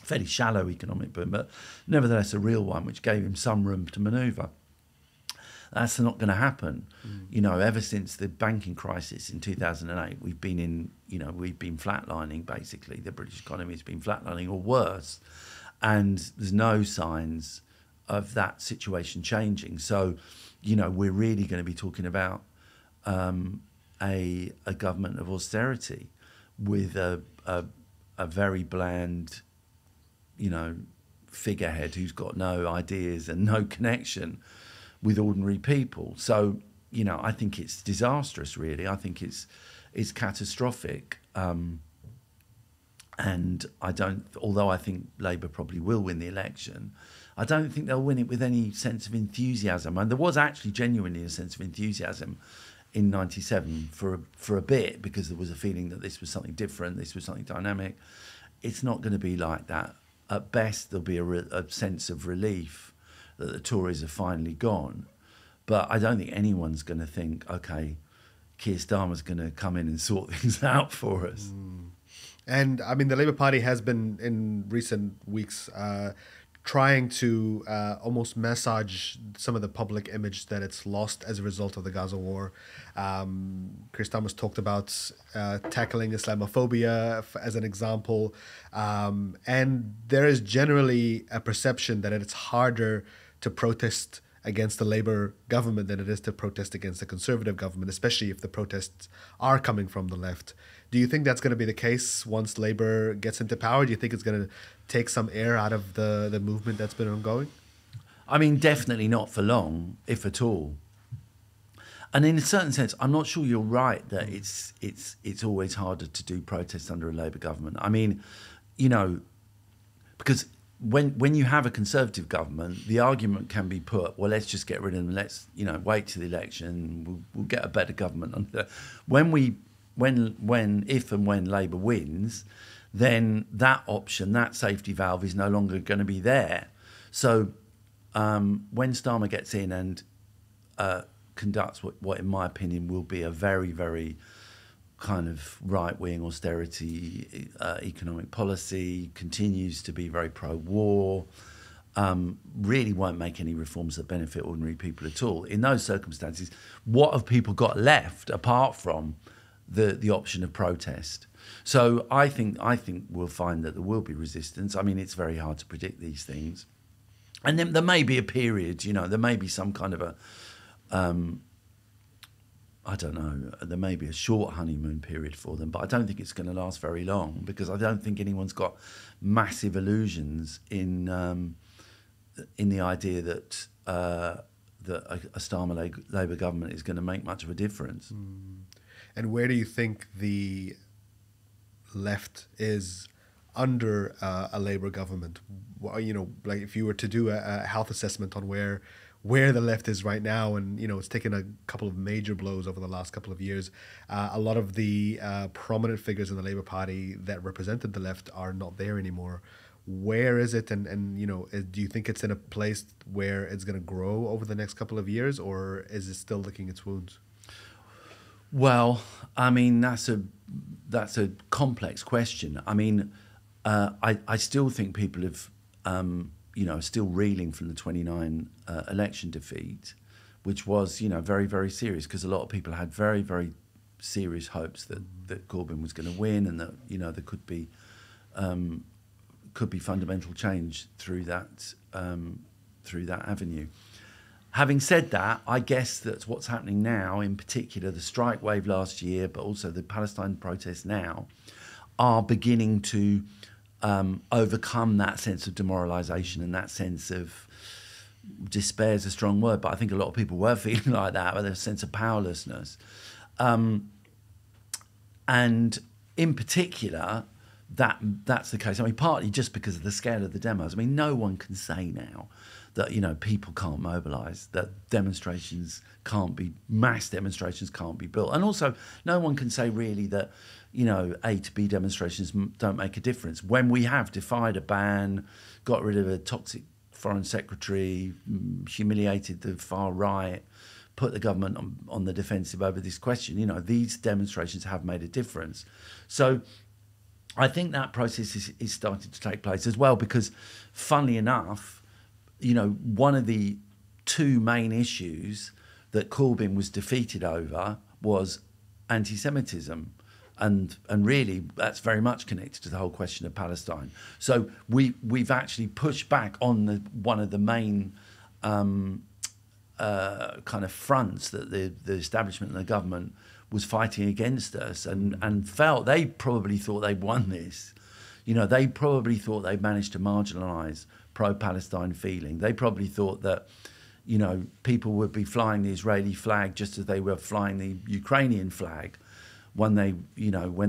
fairly shallow economic boom, but nevertheless a real one, which gave him some room to manoeuvre. That's not going to happen. You know, ever since the banking crisis in 2008, we've been flatlining, basically. The British economy has been flatlining or worse. And there's no signs of that situation changing. So, you know, we're really going to be talking about a government of austerity with a very bland, you know, figurehead who's got no ideas and no connection with ordinary people. So, you know, I think it's disastrous, really. I think it's catastrophic. And although I think Labour probably will win the election, I don't think they'll win it with any sense of enthusiasm. And there was actually genuinely a sense of enthusiasm in '97 for a bit, because there was a feeling that this was something different, this was something dynamic. It's not going to be like that. At best, there'll be a sense of relief that the Tories are finally gone. But I don't think anyone's going to think, OK, Keir Starmer's going to come in and sort things out for us. And, I mean, the Labour Party has been, in recent weeks, trying to almost massage some of the public image that it's lost as a result of the Gaza war. Keir Starmer's talked about tackling Islamophobia as an example. And there is generally a perception that it's harder to protest against the Labour government than it is to protest against the Conservative government, especially if the protests are coming from the left. Do you think that's going to be the case once Labour gets into power? Do you think it's going to take some air out of the movement that's been ongoing? I mean, definitely not for long, if at all. And in a certain sense, I'm not sure you're right that it's always harder to do protests under a Labour government. I mean, you know, because when you have a Conservative government, the argument can be put, well, let's just get rid of them. Let's, you know, wait till the election. We'll get a better government. If and when Labour wins, then that option, that safety valve, is no longer going to be there. So when Starmer gets in and conducts what, in my opinion, will be a very, very kind of right-wing austerity economic policy, continues to be very pro-war, really won't make any reforms that benefit ordinary people at all. In those circumstances, what have people got left apart from the option of protest? So I think we'll find that there will be resistance. I mean, it's very hard to predict these things. And then there may be a period, you know, there may be some kind of a I don't know, there may be a short honeymoon period for them, but I don't think it's going to last very long, because I don't think anyone's got massive illusions in the idea that a Starmer Labour government is going to make much of a difference. And where do you think the left is under a Labour government? You know, like if you were to do a health assessment on where the left is right now, and, you know, it's taken a couple of major blows over the last couple of years. A lot of the prominent figures in the Labour Party that represented the left are not there anymore. Where is it? And you know, do you think it's in a place where it's going to grow over the next couple of years, or is it still licking its wounds? Well, I mean, that's a complex question. I mean, I still think people have, you know, still reeling from the 29 election defeat, which was, you know, very, very serious, because a lot of people had very, very serious hopes that Corbyn was going to win, and that, you know, there could be fundamental change through that avenue. Having said that, I guess that what's happening now, in particular the strike wave last year, but also the Palestine protests now, are beginning to overcome that sense of demoralisation and that sense of despair is a strong word, but I think a lot of people were feeling like that, with a sense of powerlessness. And in particular, that's the case. I mean, partly just because of the scale of the demos. I mean, no one can say now that, you know, people can't mobilise, that mass demonstrations can't be built. And also, no one can say really that, you know, A to B demonstrations don't make a difference. When we have defied a ban, got rid of a toxic foreign secretary, humiliated the far right, put the government on the defensive over this question, you know, these demonstrations have made a difference. So I think that process is starting to take place as well, because funnily enough, you know, one of the two main issues that Corbyn was defeated over was anti-Semitism. And really, that's very much connected to the whole question of Palestine. So we've actually pushed back on one of the main kind of fronts that the establishment and the government was fighting against us, and felt they probably thought they'd won this. You know, they probably thought they'd managed to marginalise pro-Palestine feeling. They probably thought that, you know, people would be flying the Israeli flag just as they were flying the Ukrainian flag when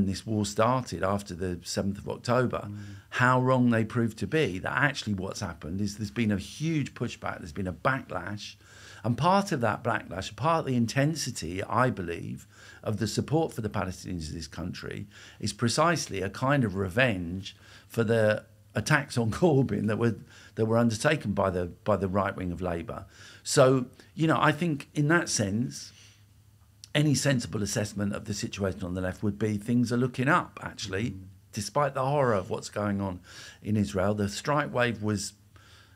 this war started after the 7th of October. How wrong they proved to be. That actually what's happened is there's been a huge pushback, there's been a backlash, and part of that backlash, part of the intensity, I believe, of the support for the Palestinians of this country is precisely a kind of revenge for the attacks on Corbyn that were undertaken by the right wing of Labour. So, you know, I think in that sense, any sensible assessment of the situation on the left would be things are looking up, actually, despite the horror of what's going on in Israel. The strike wave was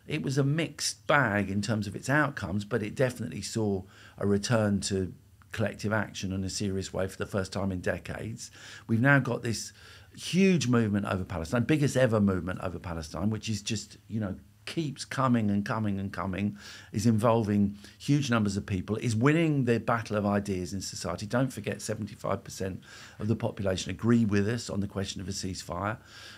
a mixed bag in terms of its outcomes, but it definitely saw a return to collective action in a serious way for the first time in decades. We've now got this huge movement over Palestine, biggest ever movement over Palestine, which is just, you know, keeps coming and coming and coming, is involving huge numbers of people, is winning the battle of ideas in society. Don't forget 75% of the population agree with us on the question of a ceasefire.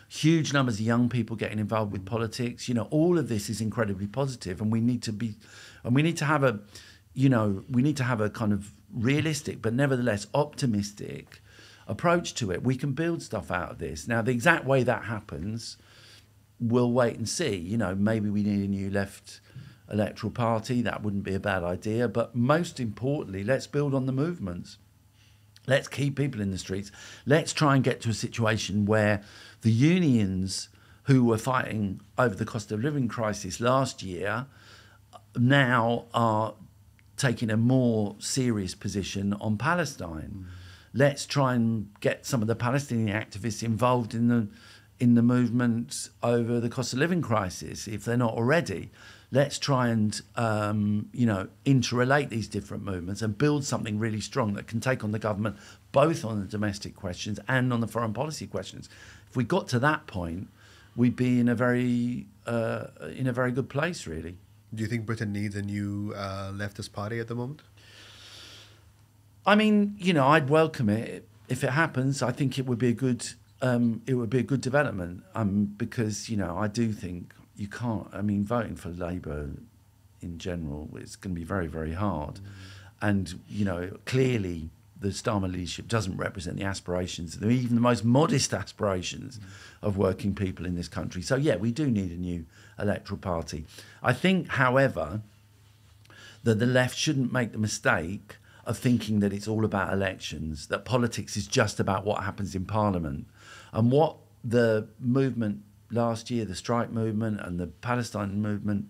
Huge numbers of young people getting involved with politics. You know, all of this is incredibly positive, and we need to have a kind of realistic but nevertheless optimistic approach to it. We can build stuff out of this. Now, the exact way that happens, we'll wait and see. You know, maybe we need a new left electoral party. That wouldn't be a bad idea. But most importantly, let's build on the movements. Let's keep people in the streets. Let's try and get to a situation where the unions who were fighting over the cost of living crisis last year now are taking a more serious position on Palestine. Let's try and get some of the Palestinian activists involved in the movement over the cost of living crisis, if they're not already. Let's try and, interrelate these different movements and build something really strong that can take on the government, both on the domestic questions and on the foreign policy questions. If we got to that point, we'd be in a very good place, really. Do you think Britain needs a new leftist party at the moment? I mean, you know, I'd welcome it if it happens. I think it would be a good development, because, you know, I do think you can't. I mean, voting for Labour in general is going to be very, very hard, and, you know, clearly the Starmer leadership doesn't represent the aspirations, even the most modest aspirations of working people in this country. So yeah, we do need a new electoral party. I think, however, that the left shouldn't make the mistake of thinking that it's all about elections, that politics is just about what happens in Parliament. And what the movement last year, the strike movement and the Palestine movement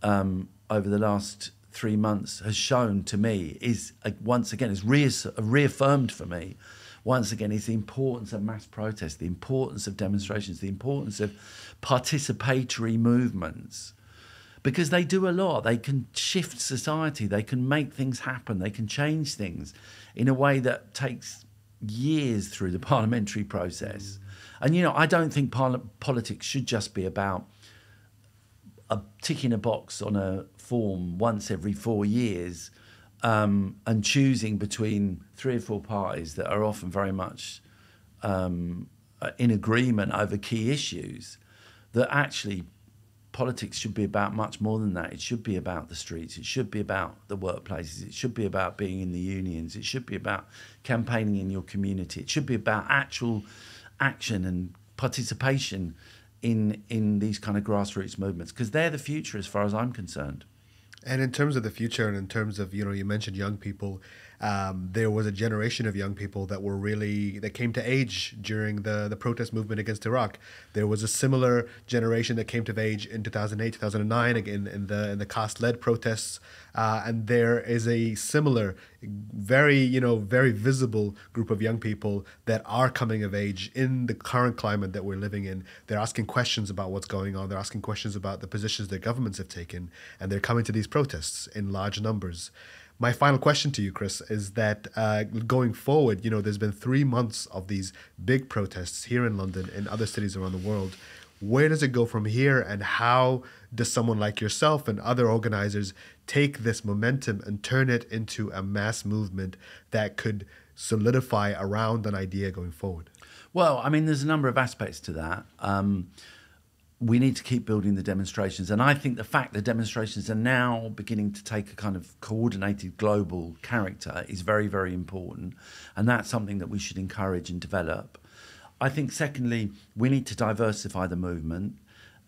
over the last 3 months has shown to me is, once again, is reaffirmed for me, once again, is the importance of mass protest, the importance of demonstrations, the importance of participatory movements. Because they do a lot. They can shift society. They can make things happen. They can change things in a way that takes years through the parliamentary process. And, you know, I don't think politics should just be about ticking a box on a form once every 4 years and choosing between 3 or 4 parties that are often very much in agreement over key issues. That actually politics should be about much more than that. It should be about the streets. It should be about the workplaces. It should be about being in the unions. It should be about campaigning in your community. It should be about actual action and participation in these kind of grassroots movements, because they're the future as far as I'm concerned. And in terms of the future, and in terms of, you mentioned young people, there was a generation of young people that came to age during the protest movement against Iraq. There was a similar generation that came to age in 2008, 2009, again in the caste-led protests, and there is a similar, very visible group of young people that are coming of age in the current climate that we're living in. They're asking questions about what's going on. They're asking questions about the positions their governments have taken, and they're coming to these protests in large numbers. My final question to you, Chris, is that going forward, there's been 3 months of these big protests here in London and other cities around the world. Where does it go from here, and how does someone like yourself and other organizers take this momentum and turn it into a mass movement that could solidify around an idea going forward? Well, I mean, there's a number of aspects to that. We need to keep building the demonstrations. And I think the fact that demonstrations are now beginning to take a kind of coordinated global character is very, very important. And that's something that we should encourage and develop. I think, secondly, we need to diversify the movement.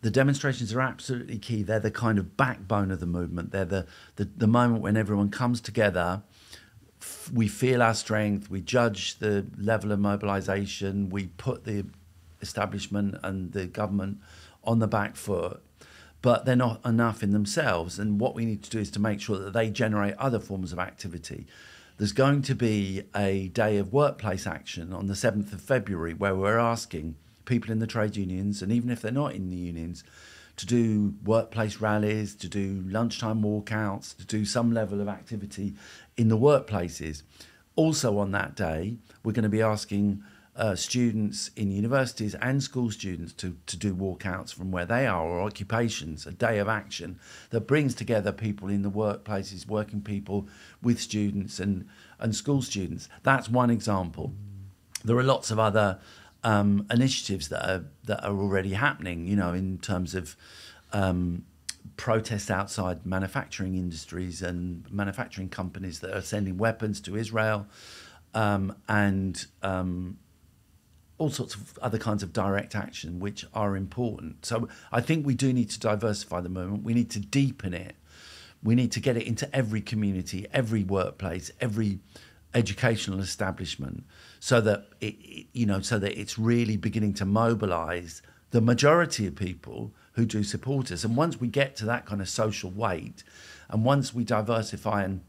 The demonstrations are absolutely key. They're the kind of backbone of the movement. They're the moment when everyone comes together. We feel our strength. We judge the level of mobilisation. We put the establishment and the government on the back foot, but they're not enough in themselves. And what we need to do is to make sure that they generate other forms of activity. There's going to be a day of workplace action on the 7th of February where we're asking people in the trade unions, and even if they're not in the unions, to do workplace rallies, to do lunchtime walkouts, to do some level of activity in the workplaces. Also on that day, we're going to be asking students in universities and school students to do walkouts from where they are, or occupations, a day of action that brings together people in the workplaces, working people with students and school students. That's one example. There are lots of other initiatives that are already happening, in terms of protests outside manufacturing industries and manufacturing companies that are sending weapons to Israel, and all sorts of other kinds of direct action which are important. So I think we do need to diversify the movement. We need to deepen it. We need to get it into every community, every workplace, every educational establishment, so that it's really beginning to mobilise the majority of people who do support us. And once we get to that kind of social weight, and once we diversify and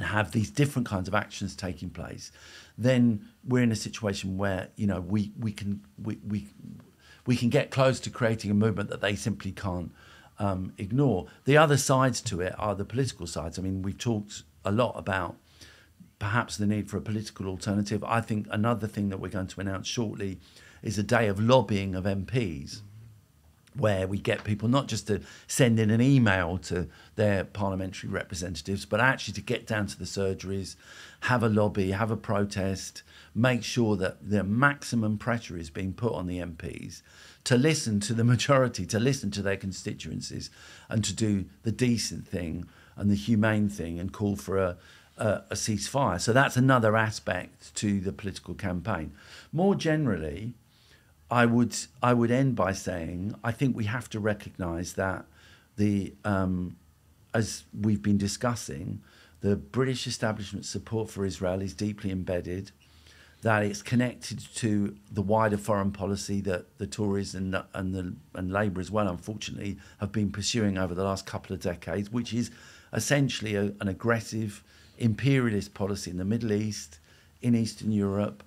have these different kinds of actions taking place, then we're in a situation where we can get close to creating a movement that they simply can't ignore. The other sides to it are the political sides. I mean, we've talked a lot about perhaps the need for a political alternative. I think another thing that we're going to announce shortly is a day of lobbying of MPs, where we get people not just to send in an email to their parliamentary representatives, but actually to get down to the surgeries, have a lobby, have a protest, make sure that the maximum pressure is being put on the MPs to listen to the majority, to listen to their constituencies, and to do the decent thing and the humane thing and call for a ceasefire. So that's another aspect to the political campaign. More generally, I would end by saying I think we have to recognise that as we've been discussing, the British establishment's support for Israel is deeply embedded, that it's connected to the wider foreign policy that the Tories and Labour as well, unfortunately, have been pursuing over the last couple of decades, which is essentially an aggressive imperialist policy in the Middle East, in Eastern Europe,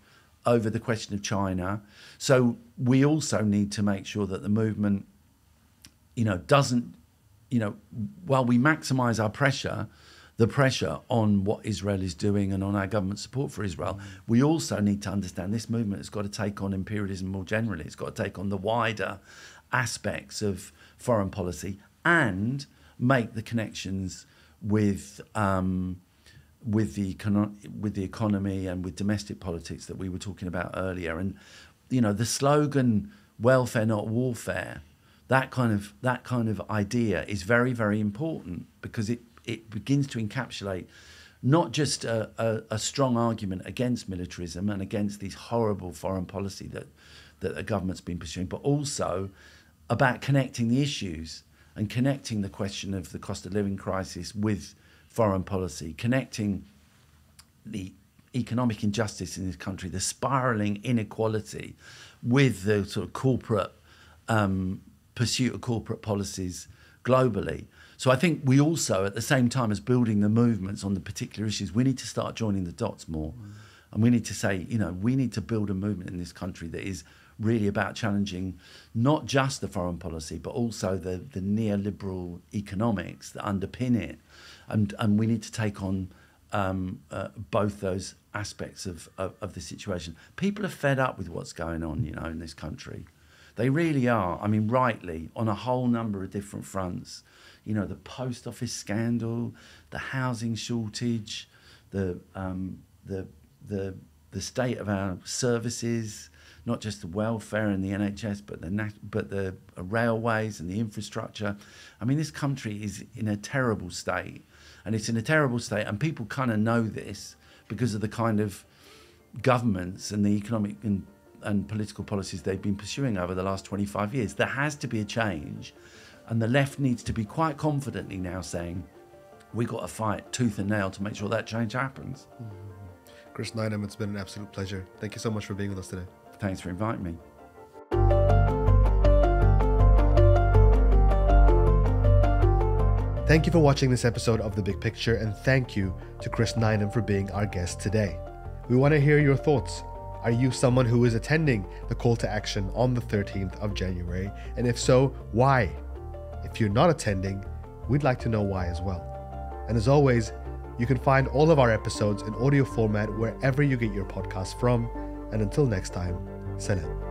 over the question of China. So we also need to make sure that the movement, doesn't, while we maximise our pressure, the pressure on what Israel is doing and on our government support for Israel, we also need to understand this movement has got to take on imperialism more generally. It's got to take on the wider aspects of foreign policy and make the connections with the economy and with domestic politics that we were talking about earlier. And the slogan "welfare not warfare," that kind of idea is very, very important, because it begins to encapsulate not just a strong argument against militarism and against these horrible foreign policy that the government's been pursuing, but also about connecting the issues and connecting the question of the cost of living crisis with foreign policy, connecting the economic injustice in this country, the spiralling inequality, with the sort of corporate pursuit of corporate policies globally. So I think we also, at the same time as building the movements on the particular issues, we need to start joining the dots more. And we need to say, you know, we need to build a movement in this country that is really about challenging not just the foreign policy, but also the neoliberal economics that underpin it. And we need to take on both those aspects of the situation. People are fed up with what's going on, you know, in this country. They really are. I mean, rightly, on a whole number of different fronts. You know, the post office scandal, the housing shortage, the state of our services, not just the welfare and the NHS, but the railways and the infrastructure. I mean, this country is in a terrible state, and it's in a terrible state, and people kind of know this because of the kind of governments and the economic and political policies they've been pursuing over the last 25 years. There has to be a change, and the left needs to be quite confidently now saying, we've got to fight tooth and nail to make sure that change happens. Chris Nineham, it's been an absolute pleasure. Thank you so much for being with us today. Thanks for inviting me. Thank you for watching this episode of The Big Picture, and thank you to Chris Nineham for being our guest today. We want to hear your thoughts. Are you someone who is attending the call to action on the 13th of January? And if so, why? If you're not attending, we'd like to know why as well. And as always, you can find all of our episodes in audio format wherever you get your podcasts from. And until next time, salam.